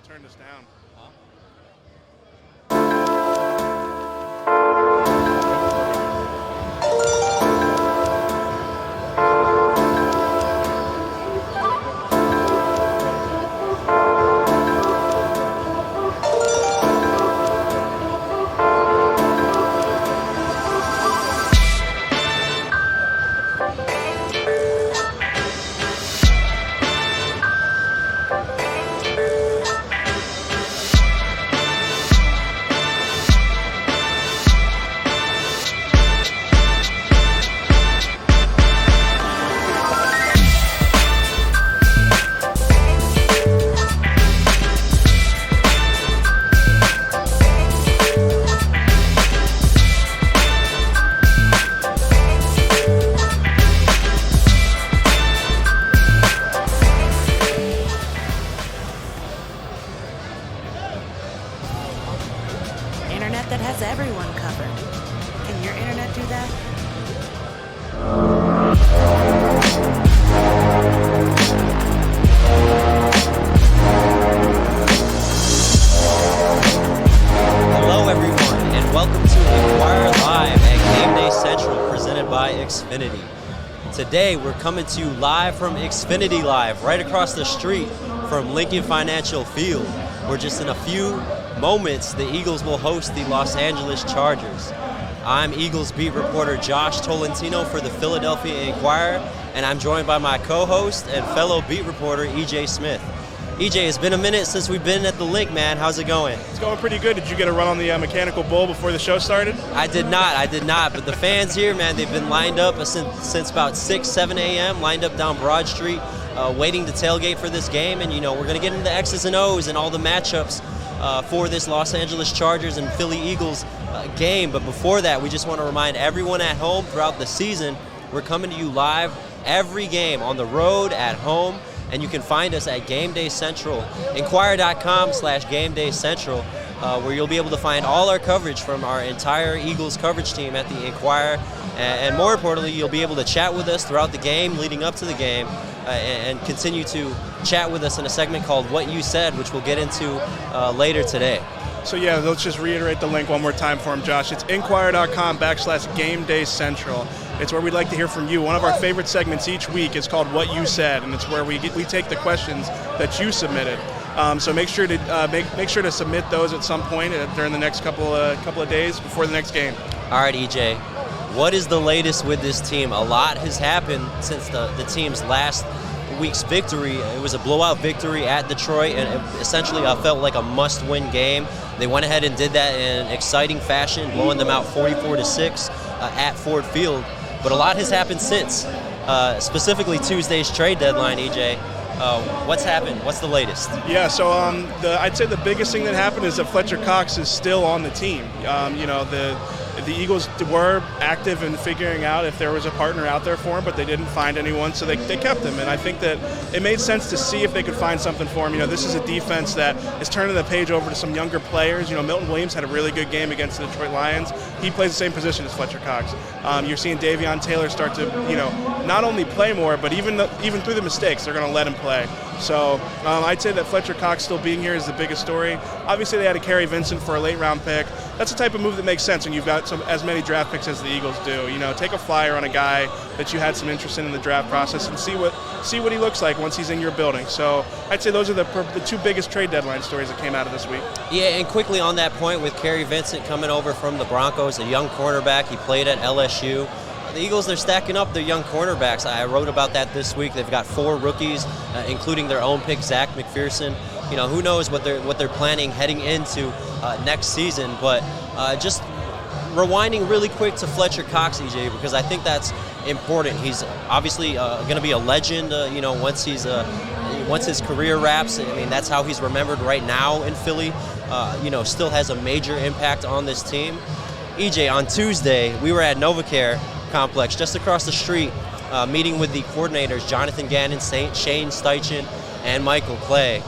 turn this down. Internet that has everyone covered. Can your internet do that? Hello everyone, and welcome to Inquirer Live at Gameday Central, presented by Xfinity. Today we're coming to you live from Xfinity Live, right across the street from Lincoln Financial Field, where just in a few moments the Eagles will host the Los Angeles Chargers. I'm Eagles beat reporter Josh Tolentino for the Philadelphia Inquirer, and I'm joined by my co-host and fellow beat reporter EJ Smith. EJ, it's been a minute since we've been at the link, man. How's it going? It's going pretty good. Did you get a run on the mechanical bull before the show started? I did not. But the fans here, man, they've been lined up since about 6, 7 a.m., lined up down Broad Street, waiting to tailgate for this game. And, we're going to get into the X's and O's and all the matchups for this Los Angeles Chargers and Philly Eagles game. But before that, we just want to remind everyone at home throughout the season, we're coming to you live every game on the road, at home. And you can find us at Gameday Central, Inquirer.com/Gameday Central, where you'll be able to find all our coverage from our entire Eagles coverage team at the Inquirer. And more importantly, you'll be able to chat with us throughout the game, leading up to the game, and continue to chat with us in a segment called What You Said, which we'll get into later today. So yeah, let's just reiterate the link one more time for him, Josh. It's Inquirer.com/Gameday Central. It's where we'd like to hear from you. One of our favorite segments each week is called What You Said, and it's where we take the questions that you submitted. So make sure to submit those at some point during the next couple of days before the next game. All right, EJ, what is the latest with this team? A lot has happened since the team's last week's victory. It was a blowout victory at Detroit, and it essentially felt like a must-win game. They went ahead and did that in an exciting fashion, blowing them out 44-6 at Ford Field. But a lot has happened since, specifically Tuesday's trade deadline, EJ. What's happened? What's the latest? Yeah, so I'd say the biggest thing that happened is that Fletcher Cox is still on the team. The Eagles were active in figuring out if there was a partner out there for him, but they didn't find anyone, so they kept him. And I think that it made sense to see if they could find something for him. This is a defense that is turning the page over to some younger players. Milton Williams had a really good game against the Detroit Lions. He plays the same position as Fletcher Cox. You're seeing Davion Taylor start to, not only play more, but even through the mistakes, they're going to let him play. So I'd say that Fletcher Cox still being here is the biggest story. Obviously, they had to carry Vincent for a late-round pick. That's the type of move that makes sense when you've got as many draft picks as the Eagles do. Take a flyer on a guy that you had some interest in the draft process and see what he looks like once he's in your building. So I'd say those are the two biggest trade deadline stories that came out of this week. Yeah, and quickly on that point with Kerry Vincent coming over from the Broncos, a young cornerback. He played at LSU. The Eagles, they're stacking up their young cornerbacks. I wrote about that this week. They've got 4 rookies, including their own pick, Zach McPherson. Who knows what they're planning heading into next season. But just rewinding really quick to Fletcher Cox, EJ, because I think that's important. He's obviously going to be a legend. Once his career wraps. I mean, that's how he's remembered right now in Philly. Still has a major impact on this team. EJ, on Tuesday, we were at NovaCare Complex just across the street, meeting with the coordinators, Jonathan Gannon, Shane Steichen, and Michael Clay.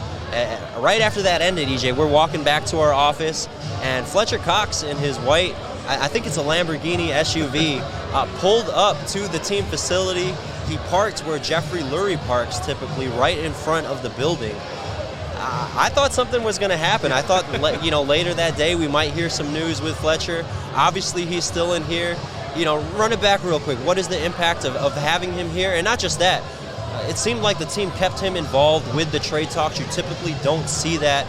Right after that ended, EJ, we're walking back to our office, and Fletcher Cox in his white, I think it's a Lamborghini SUV, pulled up to the team facility. He parked where Jeffrey Lurie parks typically, right in front of the building. I thought something was going to happen. I thought, later that day we might hear some news with Fletcher. Obviously, he's still in here. Run it back real quick. What is the impact of having him here? And not just that. It seemed like the team kept him involved with the trade talks. You typically don't see that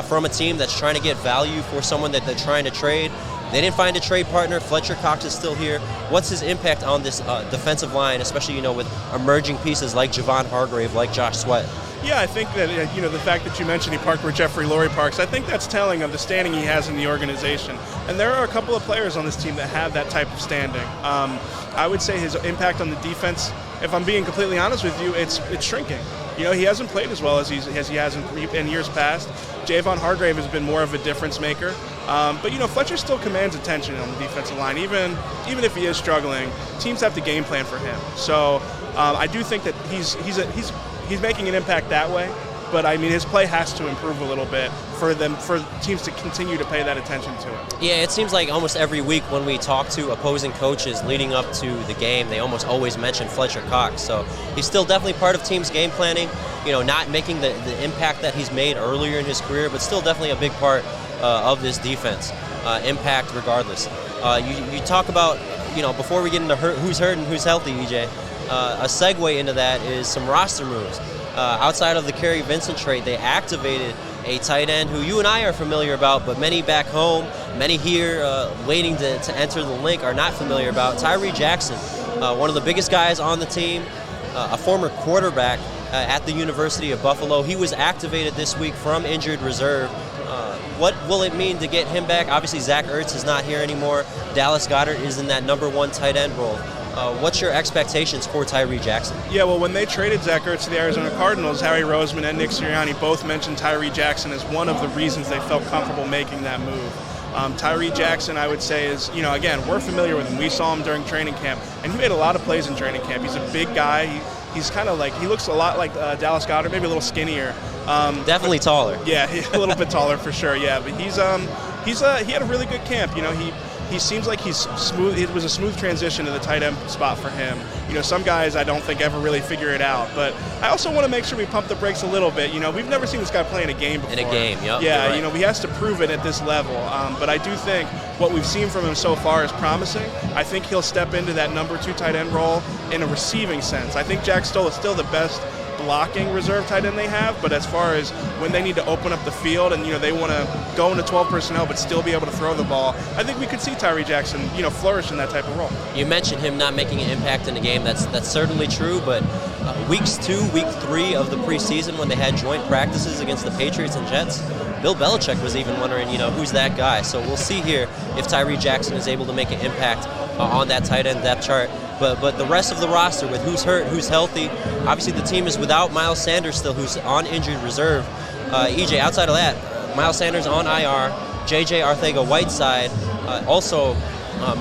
from a team that's trying to get value for someone that they're trying to trade. They didn't find a trade partner. Fletcher Cox is still here. What's his impact on this defensive line, especially, with emerging pieces like Javon Hargrave, like Josh Sweat? Yeah, I think that, the fact that you mentioned he parked where Jeffrey Lurie parks, I think that's telling of the standing he has in the organization. And there are a couple of players on this team that have that type of standing. I would say his impact on the defense, if I'm being completely honest with you, it's shrinking. He hasn't played as well as he has in years past. Javon Hargrave has been more of a difference maker. But Fletcher still commands attention on the defensive line. Even if he is struggling, teams have to game plan for him. So I do think that he's making an impact that way. But his play has to improve a little bit for teams to continue to pay that attention to it. Yeah, it seems like almost every week when we talk to opposing coaches leading up to the game, they almost always mention Fletcher Cox. So he's still definitely part of teams' game planning. Not making the impact that he's made earlier in his career, but still definitely a big part of this defense. Impact regardless. You talk about, before we get into who's hurt and who's healthy, EJ, a segue into that is some roster moves. Outside of the Kerry Vincent trade, they activated a tight end who you and I are familiar about, but many back home, many here waiting to enter the link are not familiar about. Tyree Jackson, one of the biggest guys on the team, a former quarterback at the University of Buffalo. He was activated this week from injured reserve. What will it mean to get him back? Obviously, Zach Ertz is not here anymore. Dallas Goedert is in that number one tight end role. What's your expectations for Tyree Jackson? Yeah, well, when they traded Zach Ertz to the Arizona Cardinals, Harry Roseman and Nick Sirianni both mentioned Tyree Jackson as one of the reasons they felt comfortable making that move. Tyree Jackson, I would say, is, again, we're familiar with him. We saw him during training camp, and he made a lot of plays in training camp. He's a big guy. He's kind of he looks a lot like Dallas Goedert, maybe a little skinnier. Definitely taller. Yeah, a little bit taller for sure. Yeah, but he had a really good camp. He seems like he's smooth. It was a smooth transition to the tight end spot for him. Some guys I don't think ever really figure it out. But I also want to make sure we pump the brakes a little bit. We've never seen this guy play in a game before. In a game, yep. Yeah, right. He has to prove it at this level. But I do think what we've seen from him so far is promising. I think he'll step into that number 2 tight end role in a receiving sense. I think Jack Stoll is still the best blocking reserve tight end they have, but as far as when they need to open up the field and they want to go into 12 personnel but still be able to throw the ball, I think we could see Tyree Jackson flourish in that type of role. You mentioned him not making an impact in the game. That's certainly true, but week 3 of the preseason when they had joint practices against the Patriots and Jets, Bill Belichick was even wondering who's that guy. So we'll see here if Tyree Jackson is able to make an impact on that tight end depth chart. But the rest of the roster, with who's hurt, who's healthy, obviously the team is without Miles Sanders still, who's on injured reserve. EJ, outside of that, Miles Sanders on IR, JJ Arcega-Whiteside also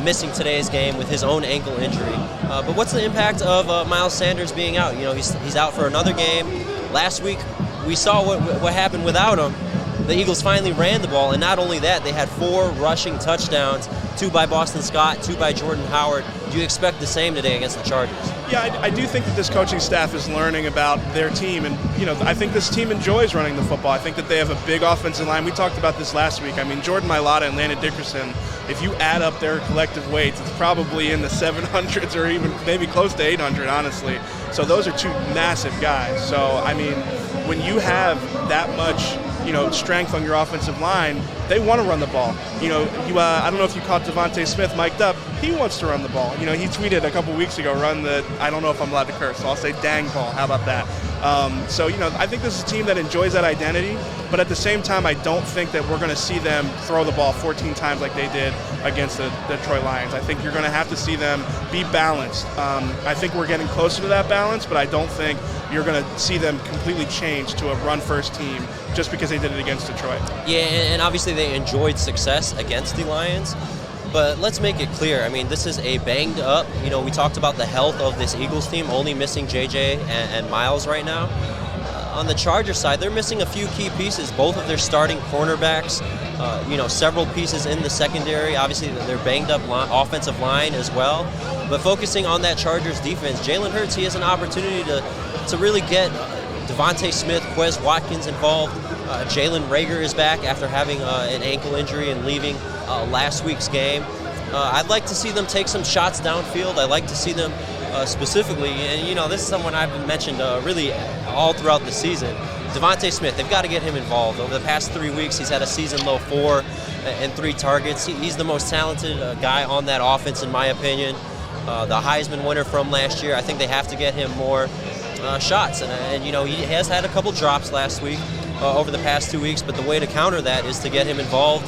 missing today's game with his own ankle injury. But what's the impact of Miles Sanders being out? He's out for another game. Last week we saw what happened without him. The Eagles finally ran the ball, and not only that, they had 4 rushing touchdowns, 2 by Boston Scott, 2 by Jordan Howard. Do you expect the same today against the Chargers? Yeah, I do think that this coaching staff is learning about their team, and I think this team enjoys running the football. I think that they have a big offensive line. We talked about this last week. Jordan Mailata and Landon Dickerson, if you add up their collective weights, it's probably in the 700s or even maybe close to 800, honestly. So those are 2 massive guys. So, when you have that much strength on your offensive line, they want to run the ball. I don't know if you caught Devontae Smith mic'd up. He wants to run the ball. He tweeted a couple weeks ago, I don't know if I'm allowed to curse, so I'll say dang ball. How about that? I think this is a team that enjoys that identity, but at the same time, I don't think that we're going to see them throw the ball 14 times like they did against the Detroit Lions. I think you're going to have to see them be balanced. I think we're getting closer to that balance, but I don't think you're going to see them completely change to a run-first team just because they did it against Detroit. Yeah, and obviously they enjoyed success against the Lions. But let's make it clear, this is a banged up, we talked about the health of this Eagles team, only missing JJ and Miles right now. On the Chargers side, they're missing a few key pieces, both of their starting cornerbacks, several pieces in the secondary. Obviously, they're banged up offensive line as well. But focusing on that Chargers defense, Jalen Hurts, he has an opportunity to really get Devontae Smith, Quez Watkins involved. Jalen Rager is back after having an ankle injury and leaving last week's game. I'd like to see them take some shots downfield. I'd like to see them specifically, and this is someone I've mentioned really all throughout the season, Devontae Smith. They've got to get him involved. Over the past 3 weeks, he's had a season low 4 and 3 targets. He's the most talented guy on that offense, in my opinion. The Heisman winner from last year. I think they have to get him more shots, and he has had a couple drops last week over the past 2 weeks. But the way to counter that is to get him involved.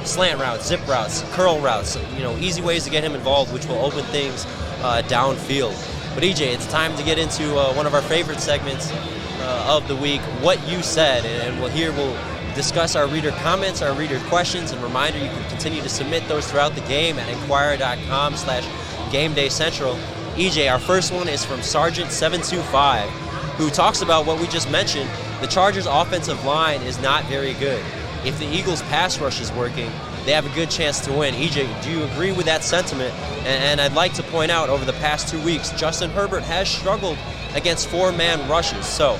Slant routes, zip routes, curl routes. Easy ways to get him involved, which will open things downfield. But EJ, it's time to get into one of our favorite segments of the week, What You Said, and we'll discuss our reader comments, our reader questions, and reminder you can continue to submit those throughout the game at Inquirer.com/GameDayCentral. EJ, our first one is from Sergeant725, who talks about what we just mentioned. The Chargers' offensive line is not very good. If the Eagles' pass rush is working, they have a good chance to win. EJ, do you agree with that sentiment? And I'd like to point out, over the past 2 weeks, Justin Herbert has struggled against 4-man rushes. So,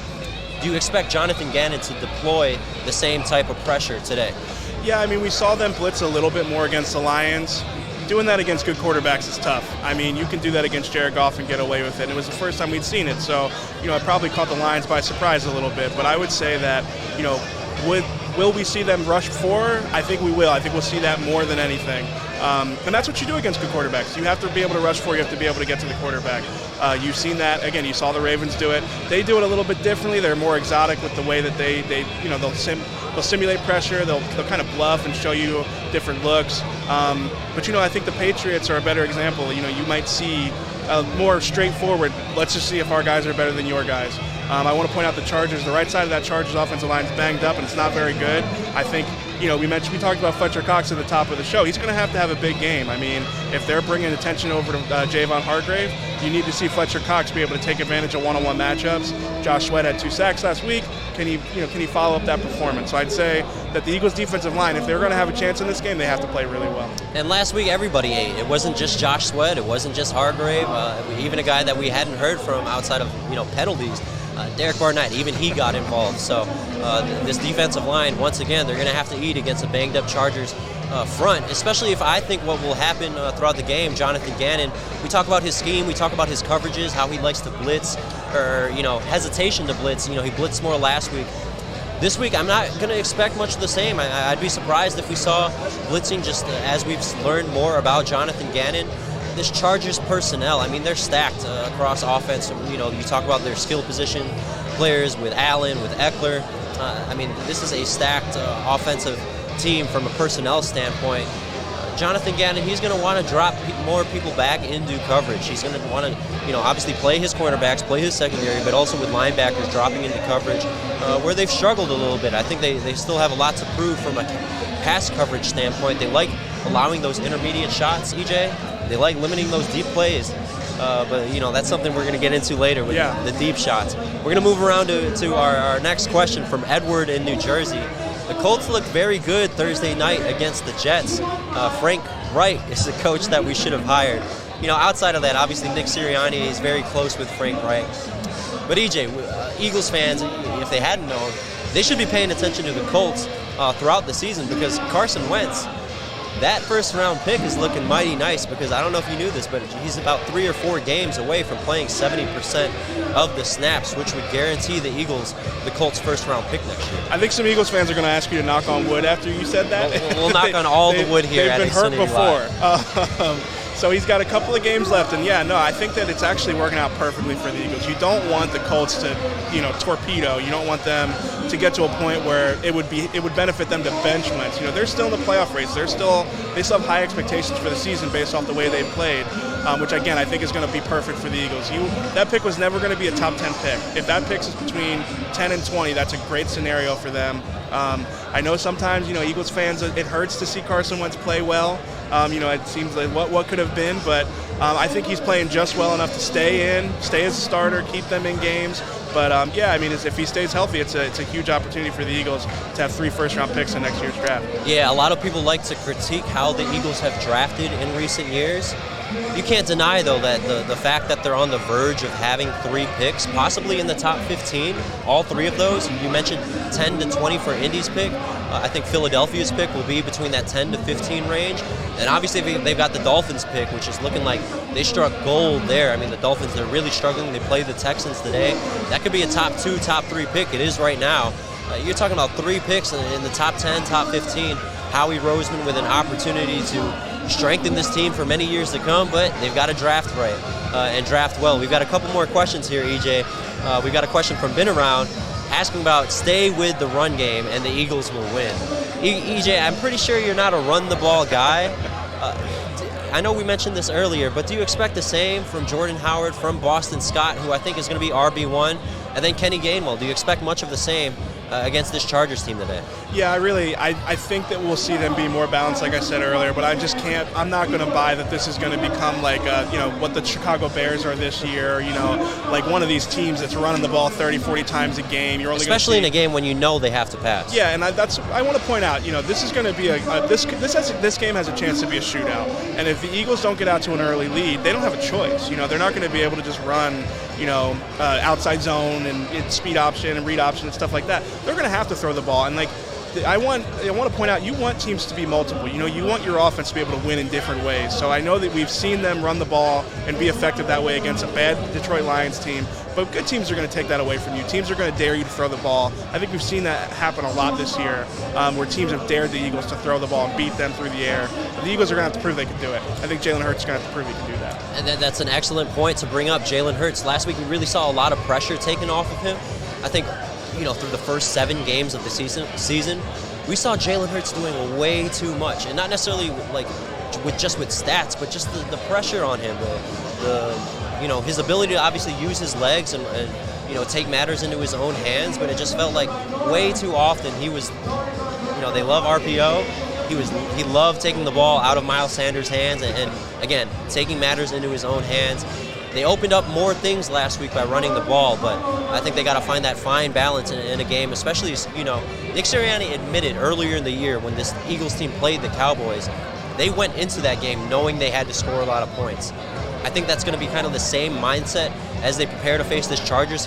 do you expect Jonathan Gannon to deploy the same type of pressure today? Yeah, I mean, we saw them blitz a little bit more against the Lions. Doing that against good quarterbacks is tough. I mean, you can do that against Jared Goff and get away with it. And it was the first time we'd seen it. So, it probably caught the Lions by surprise a little bit. But I would say that, will we see them rush 4? I think we will. I think we'll see that more than anything. And that's what you do against good quarterbacks. You have to be able to rush 4. You have to be able to get to the quarterback. You've seen that. Again, you saw the Ravens do it. They do it a little bit differently. They're more exotic with the way that they'll simulate pressure. They'll kind of bluff and show you different looks. But I think the Patriots are a better example. You might see more straightforward, let's just see if our guys are better than your guys. I want to point out the Chargers. The right side of that Chargers offensive line is banged up, and it's not very good. I think, we talked about Fletcher Cox at the top of the show. He's going to have a big game. I mean, if they're bringing attention over to Javon Hargrave, you need to see Fletcher Cox be able to take advantage of one-on-one matchups. Josh Sweat had 2 sacks last week. Can he follow up that performance? So I'd say that the Eagles' defensive line, if they're going to have a chance in this game, they have to play really well. And last week, everybody ate. It wasn't just Josh Sweat. It wasn't just Hargrave. Even a guy that we hadn't heard from outside of penalties. Derek Barnett, even he got involved. So this defensive line, once again, they're going to have to eat against a banged-up Chargers front, especially if I think what will happen throughout the game, Jonathan Gannon, we talk about his scheme, we talk about his coverages, how he likes to blitz, or, hesitation to blitz. He blitzed more last week. This week, I'm not going to expect much of the same. I'd be surprised if we saw blitzing just as we've learned more about Jonathan Gannon. This Chargers personnel, I mean, they're stacked across offense. You talk about their skill position players with Allen, with Eckler. This is a stacked offensive team from a personnel standpoint. Jonathan Gannon, he's going to want to drop more people back into coverage. He's going to want to, obviously play his cornerbacks, play his secondary, but also with linebackers dropping into coverage where they've struggled a little bit. I think they still have a lot to prove from a pass coverage standpoint. They like allowing those intermediate shots, EJ. They like limiting those deep plays. But that's something we're going to get into later with the deep shots. We're going to move around to our next question from Edward in New Jersey. The Colts looked very good Thursday night against the Jets. Frank Wright is the coach that we should have hired. Outside of that, obviously Nick Sirianni is very close with Frank Wright. But EJ, Eagles fans, if they hadn't known, they should be paying attention to the Colts throughout the season, because Carson Wentz, that first-round pick is looking mighty nice, because I don't know if you knew this, but he's about 3 or 4 games away from playing 70% of the snaps, which would guarantee the Eagles the Colts' first-round pick next year. I think some Eagles fans are going to ask you to knock on wood after you said that. We'll knock on all the wood here. They've been hurt before. So he's got a couple of games left, and I think that it's actually working out perfectly for the Eagles. You don't want the Colts to, torpedo. You don't want them to get to a point where it would benefit them to bench Wentz. They're still in the playoff race. They still have high expectations for the season based off the way they've played, which again I think is going to be perfect for the Eagles. That pick was never going to be a top 10 pick. If that pick is between 10 and 20, that's a great scenario for them. I know sometimes Eagles fans, it hurts to see Carson Wentz play well. It seems like what could have been, but I think he's playing just well enough to stay as a starter, keep them in games. But if he stays healthy, it's a huge opportunity for the Eagles to have 3 first-round picks in next year's draft. Yeah, a lot of people like to critique how the Eagles have drafted in recent years. You can't deny, though, that the fact that they're on the verge of having 3 picks, possibly in the top 15, all 3 of those. You mentioned 10 to 20 for Indy's pick. I think Philadelphia's pick will be between that 10 to 15 range. And obviously they've got the Dolphins pick, which is looking like they struck gold there. I mean, the Dolphins, they're really struggling. They played the Texans today. That could be a top 2, top 3 pick. It is right now. You're talking about 3 picks in the top 10, top 15. Howie Roseman with an opportunity to strengthen this team for many years to come, but they've got to draft right and draft well. We've got a couple more questions here, EJ. We've got a question from Been Around asking about stay with the run game and the Eagles will win. EJ, I'm pretty sure you're not a run-the-ball guy. I know we mentioned this earlier, but do you expect the same from Jordan Howard, from Boston Scott, who I think is going to be RB1, and then Kenny Gainwell? Do you expect much of the same against this Chargers team today? Yeah, I think that we'll see them be more balanced, like I said earlier, but I'm not going to buy that this is going to become like, what the Chicago Bears are this year, like one of these teams that's running the ball 30, 40 times a game. You're only especially in a game when you know they have to pass. Yeah, and I want to point out, this is going to be this game has a chance to be a shootout, and if the Eagles don't get out to an early lead, they don't have a choice. They're not going to be able to just run, outside zone and speed option and read option and stuff like that. They're going to have to throw the ball, and I want to point out, you want teams to be multiple. You want your offense to be able to win in different ways. So I know that we've seen them run the ball and be effective that way against a bad Detroit Lions team, but good teams are going to take that away from you. Teams are going to dare you to throw the ball. I think we've seen that happen a lot this year, where teams have dared the Eagles to throw the ball and beat them through the air. But the Eagles are going to have to prove they can do it. I think Jalen Hurts is going to have to prove he can do that. And that's an excellent point to bring up. Jalen Hurts, last week we really saw a lot of pressure taken off of him. I think through the first 7 games of the season, we saw Jalen Hurts doing way too much, and not necessarily with stats, but just the pressure on him, his ability to obviously use his legs and take matters into his own hands. But it just felt like way too often he was, they love RPO. He loved taking the ball out of Miles Sanders' hands and again taking matters into his own hands. They opened up more things last week by running the ball, but I think they got to find that fine balance in a game, especially, Nick Sirianni admitted earlier in the year when this Eagles team played the Cowboys, they went into that game knowing they had to score a lot of points. I think that's going to be kind of the same mindset as they prepare to face this Chargers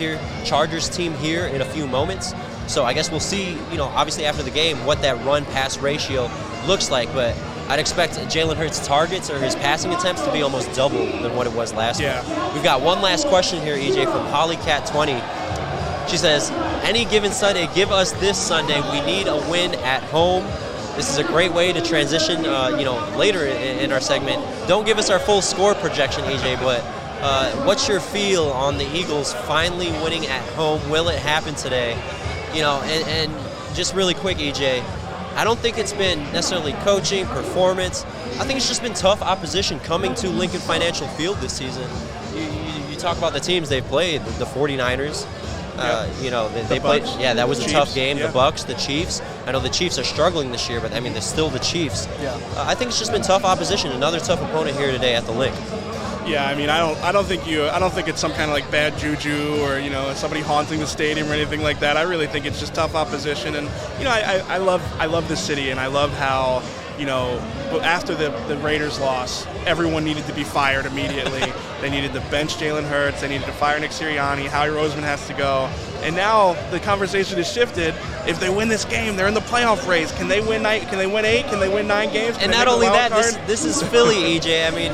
team here in a few moments. So I guess we'll see, obviously after the game, what that run-pass ratio looks like, but I'd expect Jalen Hurts' targets or his passing attempts to be almost double than what it was last week. We've got one last question here, EJ, from Hollycat20. She says, any given Sunday, give us this Sunday. We need a win at home. This is a great way to transition, later in our segment. Don't give us our full score projection, EJ, but what's your feel on the Eagles finally winning at home? Will it happen today? And just really quick, EJ, I don't think it's been necessarily coaching, performance. I think it's just been tough opposition coming to Lincoln Financial Field this season. You talk about the teams they've played, the 49ers. They played. Bucs, yeah, that was a Chiefs, tough game. yeah. The Bucs, the Chiefs. I know the Chiefs are struggling this year, but I mean they're still the Chiefs. Yeah. I think it's just been tough opposition. Another tough opponent here today at the Link. Yeah, I mean, I don't think it's some kind of like bad juju or somebody haunting the stadium or anything like that. I really think it's just tough opposition, and I love this city, and I love how after the Raiders loss, everyone needed to be fired immediately. They needed to bench Jalen Hurts. They needed to fire Nick Sirianni. Howie Roseman has to go. And now the conversation has shifted. If they win this game, they're in the playoff race. Can they win 8? Can they win 9 games? And not only that, this is Philly, EJ. I mean,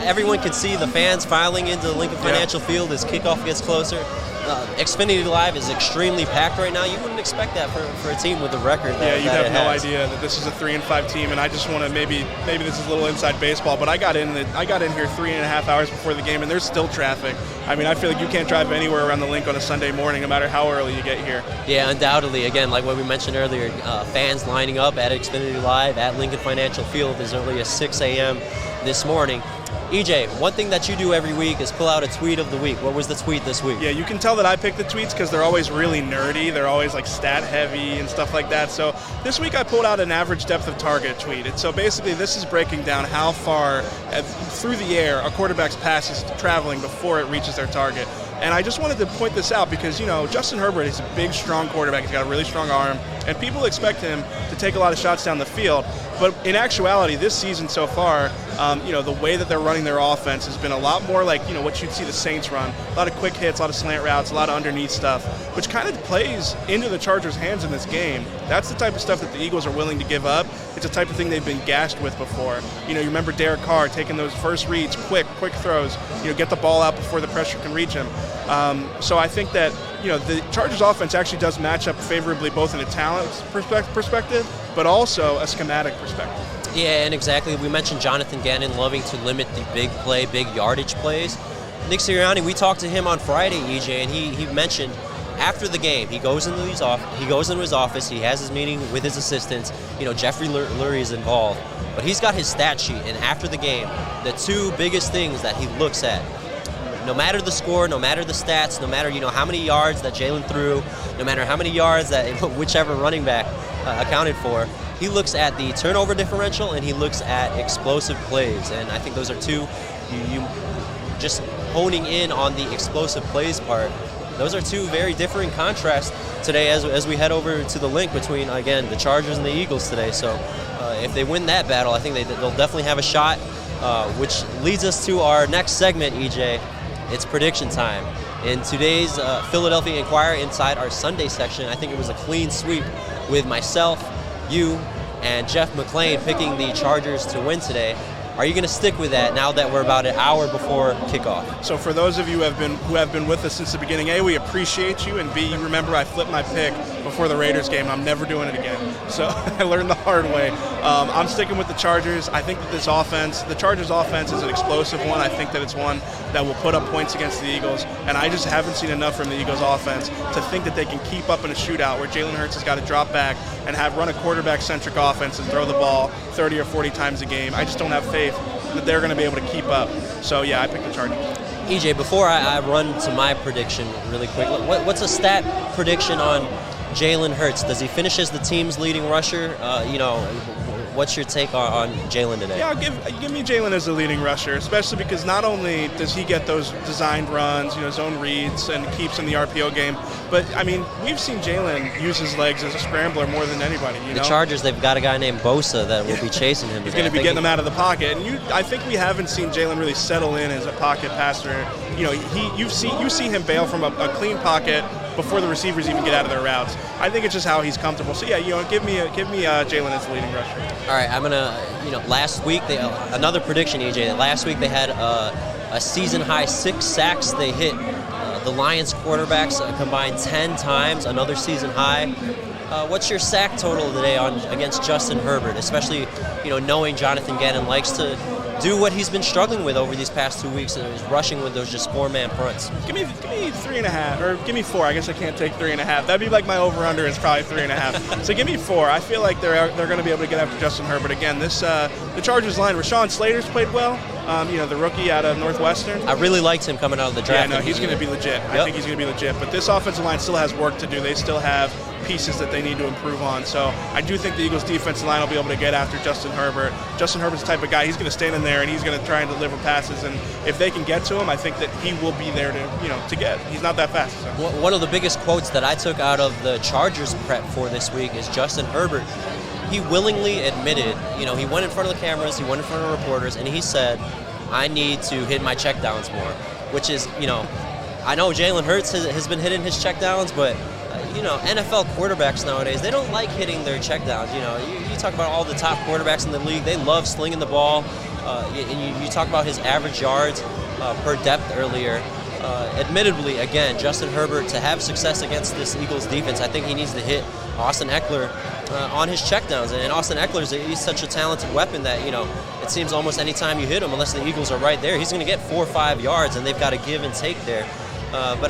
everyone can see the fans filing into Lincoln Financial Field as kickoff gets closer. Xfinity Live is extremely packed right now. You wouldn't expect that for a team with the record that you have no has. idea that this is a 3-5 team, and I just want to maybe this is a little inside baseball, but I got in here 3.5 hours before the game, and there's still traffic. I mean, I feel like you can't drive anywhere around the Link on a Sunday morning, no matter how early you get here. Yeah, undoubtedly. Again, like what we mentioned earlier, fans lining up at Xfinity Live at Lincoln Financial Field as early as 6 a.m. this morning. EJ, one thing that you do every week is pull out a tweet of the week. What was the tweet this week? Yeah, you can tell that I pick the tweets because they're always really nerdy. They're always like stat heavy and stuff like that. So this week I pulled out an average depth of target tweet. And so basically this is breaking down how far through the air a quarterback's pass is traveling before it reaches their target. And I just wanted to point this out because, Justin Herbert is a big, strong quarterback. He's got a really strong arm, and people expect him to take a lot of shots down the field. But in actuality, this season so far, the way that they're running their offense has been a lot more like, what you'd see the Saints run. A lot of quick hits, a lot of slant routes, a lot of underneath stuff, which kind of plays into the Chargers' hands in this game. That's the type of stuff that the Eagles are willing to give up. It's the type of thing they've been gashed with before. You remember Derek Carr taking those first reads, quick throws, get the ball out before the pressure can reach him. So I think that, the Chargers' offense actually does match up favorably both in a talent perspective, but also a schematic perspective. Yeah, and exactly. We mentioned Jonathan Gannon loving to limit the big play, big yardage plays. Nick Sirianni, we talked to him on Friday, EJ, and he mentioned after the game, he goes into his office, he has his meeting with his assistants. Jeffrey Lurie is involved, but he's got his stat sheet, and after the game, the two biggest things that he looks at, no matter the score, no matter the stats, no matter how many yards that Jalen threw, no matter how many yards that whichever running back accounted for, he looks at the turnover differential and he looks at explosive plays. And I think those are two, you just honing in on the explosive plays part, those are two very differing contrasts today as we head over to the link between, again, the Chargers and the Eagles today. So if they win that battle, I think they'll definitely have a shot, which leads us to our next segment, EJ. It's prediction time. In today's Philadelphia Inquirer, inside our Sunday section, I think it was a clean sweep with myself, you, and Jeff McClain picking the Chargers to win today. Are you going to stick with that now that we're about an hour before kickoff? So for those of you who have been with us since the beginning, A, we appreciate you, and B, you remember I flipped my pick before the Raiders game. I'm never doing it again. So I learned the hard way. I'm sticking with the Chargers. I think that the Chargers offense is an explosive one. I think that it's one that will put up points against the Eagles, and I just haven't seen enough from the Eagles offense to think that they can keep up in a shootout where Jalen Hurts has got to drop back and run a quarterback-centric offense and throw the ball 30 or 40 times a game. I just don't have faith that they're going to be able to keep up. So, yeah, I picked the Chargers. EJ, before I run to my prediction really quick, what's a stat prediction on Jalen Hurts? Does he finish as the team's leading rusher? What's your take on Jalen today? Yeah, give me Jalen as the leading rusher, especially because not only does he get those designed runs, zone reads, and keeps in the RPO game, but, we've seen Jalen use his legs as a scrambler more than anybody, The Chargers, they've got a guy named Bosa that will be chasing him. He's going to be getting them out of the pocket. And I think we haven't seen Jalen really settle in as a pocket passer. You see him bail from a clean pocket before the receivers even get out of their routes. I think it's just how he's comfortable. So, yeah, give me Jalen as the leading rusher. All right, I'm going to, last week, another prediction, EJ. Last week they had a season-high 6 sacks. They hit the Lions quarterbacks combined 10 times, another season high. What's your sack total today against Justin Herbert, especially, knowing Jonathan Gannon likes to do what he's been struggling with over these past 2 weeks, and is rushing with those just 4-man fronts? Give me 3.5, or give me 4. I guess I can't take 3.5. That'd be like my over/under is probably 3.5. So give me 4. I feel like they're going to be able to get after Justin Herbert again. The Chargers line, Rashawn Slater's played well. The rookie out of Northwestern. I really liked him coming out of the draft. Yeah, no, he's going to be legit. Yep. I think he's going to be legit. But this offensive line still has work to do. They still have pieces that they need to improve on. So I do think the Eagles' defensive line will be able to get after Justin Herbert. Justin Herbert's the type of guy, he's going to stand in there and he's going to try and deliver passes. And if they can get to him, I think that he will be there to get. He's not that fast. So. One of the biggest quotes that I took out of the Chargers prep for this week is Justin Herbert. He willingly admitted, he went in front of the cameras, he went in front of reporters, and he said, I need to hit my checkdowns more, which is, I know Jalen Hurts has been hitting his checkdowns, but, NFL quarterbacks nowadays, they don't like hitting their checkdowns. You talk about all the top quarterbacks in the league, they love slinging the ball, and you talk about his average yards per depth earlier. Admittedly, again, Justin Herbert, to have success against this Eagles defense, I think he needs to hit Austin Eckler on his checkdowns. And Austin Eckler, he's such a talented weapon that, it seems almost any time you hit him, unless the Eagles are right there, he's going to get 4 or 5 yards, and they've got to give and take there. But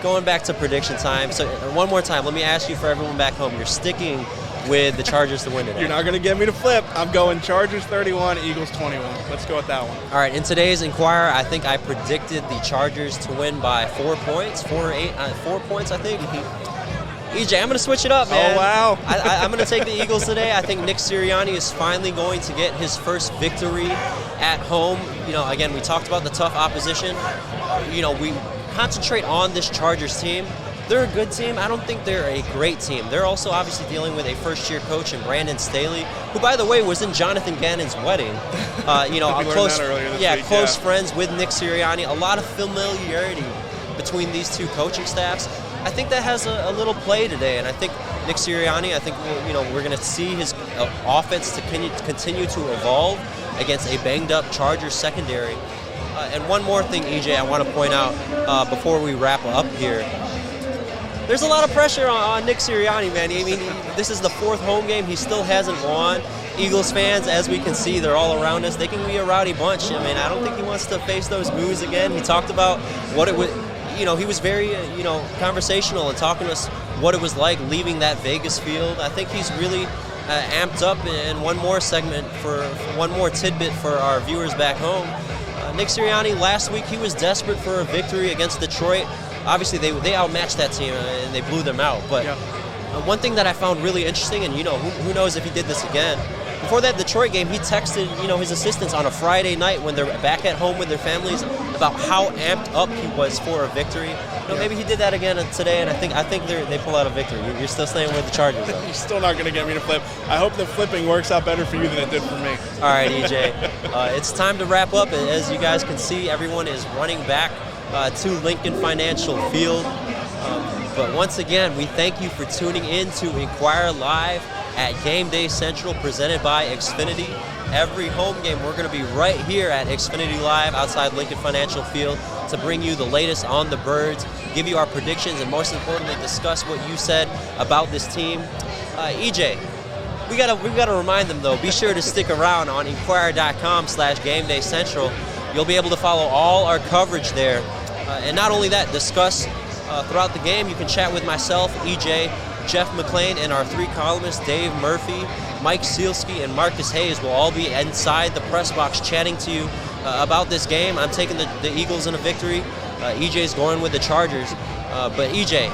going back to prediction time, so one more time, let me ask you for everyone back home, you're sticking with the Chargers to win today. You're not going to get me to flip. I'm going Chargers 31, Eagles 21. Let's go with that one. All right, in today's Inquirer, I think I predicted the Chargers to win by 4 points, 4 or 8, 4 points, I think. EJ, I'm going to switch it up, man. Oh, wow. I'm going to take the Eagles today. I think Nick Sirianni is finally going to get his first victory at home. Again, we talked about the tough opposition. We concentrate on this Chargers team, they're a good team. I don't think they're a great team. They're also obviously dealing with a first-year coach in Brandon Staley, who, by the way, was in Jonathan Gannon's wedding. Close friends with Nick Sirianni. A lot of familiarity between these two coaching staffs. I think that has a little play today, and I think Nick Sirianni, we're going to see his offense to continue to evolve against a banged-up Chargers secondary. And one more thing, EJ, I want to point out before we wrap up here. There's a lot of pressure on Nick Sirianni, man. I mean, this is the 4th home game. He still hasn't won. Eagles fans, as we can see, they're all around us. They can be a rowdy bunch. I mean, I don't think he wants to face those boos again. He talked about what it would, he was very, conversational and talking to us what it was like leaving that Vegas field. I think he's really amped up. And one more segment one more tidbit for our viewers back home. Nick Sirianni, last week, he was desperate for a victory against Detroit. Obviously, they outmatched that team and they blew them out. But one thing that I found really interesting, and who knows if he did this again, before that Detroit game, he texted his assistants on a Friday night when they're back at home with their families about how amped up he was for a victory. Maybe he did that again today, and I think they pull out a victory. You're still staying with the Chargers, though. You're still not going to get me to flip. I hope the flipping works out better for you than it did for me. All right, EJ. It's time to wrap up. As you guys can see, everyone is running back to Lincoln Financial Field. But once again, we thank you for tuning in to Inquirer Live at Gameday Central, presented by Xfinity. Every home game, we're going to be right here at Xfinity Live outside Lincoln Financial Field to bring you the latest on the Birds, give you our predictions, and most importantly, discuss what you said about this team. EJ, we gotta remind them, though, be sure to stick around on Inquirer.com/Gameday Central. You'll be able to follow all our coverage there. And not only that, discuss throughout the game. You can chat with myself, EJ, Jeff McClain, and our 3 columnists, Dave Murphy, Mike Sealski, and Marcus Hayes will all be inside the press box chatting to you about this game. I'm taking the Eagles in a victory. EJ's going with the Chargers. But EJ,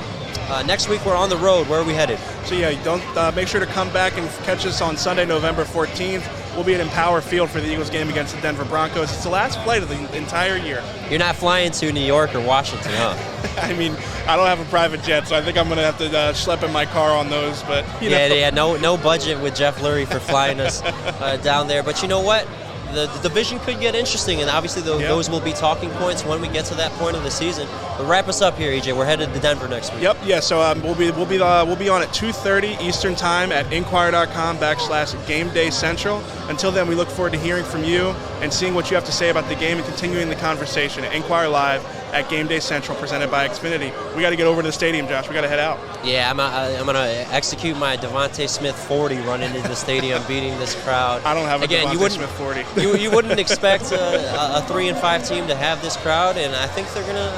next week we're on the road. Where are we headed? So don't make sure to come back and catch us on Sunday, November 14th. We'll be at Empower Field for the Eagles game against the Denver Broncos. It's the last flight of the entire year. You're not flying to New York or Washington, huh? I mean, I don't have a private jet, so I think I'm going to have to schlep in my car on those. But no budget with Jeff Lurie for flying us down there. But you know what? The division could get interesting, and obviously those will be talking points when we get to that point of the season. But wrap us up here, EJ. We're headed to Denver next week. Yep. Yeah. So we'll be on at 2:30 Eastern Time at Inquirer.com/Gameday Central. Until then, we look forward to hearing from you and seeing what you have to say about the game and continuing the conversation at Inquirer Live at Gameday Central, presented by Xfinity. We got to get over to the stadium, Josh. We got to head out. Yeah, I'm gonna execute my Devontae Smith 40 running into the stadium, beating this crowd. I don't have a Devontae Smith 40. You wouldn't expect a 3-5 team to have this crowd, and I think they're gonna.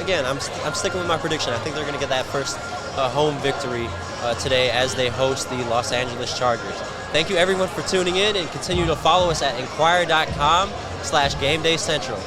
Again, I'm sticking with my prediction. I think they're gonna get that first home victory today as they host the Los Angeles Chargers. Thank you everyone for tuning in, and continue to follow us at Inquirer.com/Gameday Central.